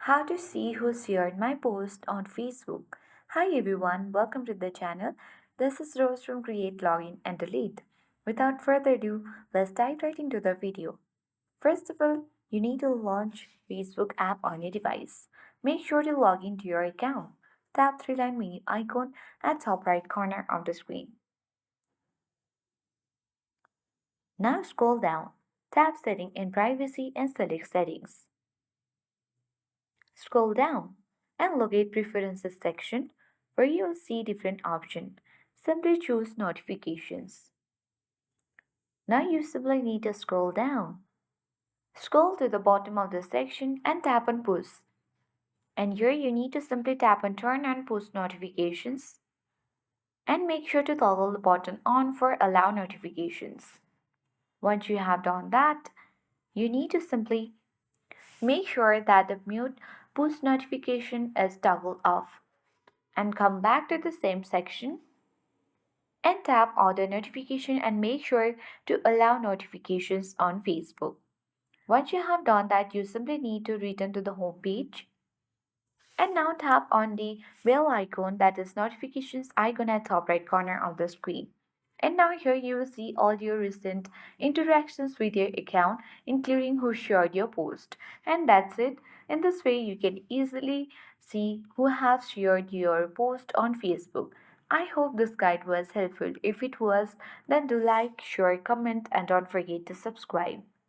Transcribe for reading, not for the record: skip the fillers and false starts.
How to see who shared my post on Facebook. Hi everyone, welcome to the channel. This is Rose from Create Login and Delete. Without further ado, let's dive right into the video. First of all, you need to launch Facebook app on your device. Make sure to log into your account. Tap three-line menu icon at top right corner of the screen. Now scroll down. Tap Setting in Privacy and select Settings. Scroll down and locate Preferences section where you will see different options. Simply choose Notifications. Now you simply need to scroll down. Scroll to the bottom of the section and tap on Push. And here you need to simply tap on Turn on Push Notifications and make sure to toggle the button on for Allow Notifications. Once you have done that, you need to simply make sure that the Mute Push Notification is toggled off and come back to the same section and tap Auto Notification and make sure to allow notifications on Facebook. Once you have done that, you simply need to return to the home page and now tap on the bell icon, that is notifications icon at top right corner of the screen. And now here you will see all your recent interactions with your account, including who shared your post. And that's it. In this way, you can easily see who has shared your post on Facebook. I hope this guide was helpful. If it was, then do like, share, comment, and don't forget to subscribe.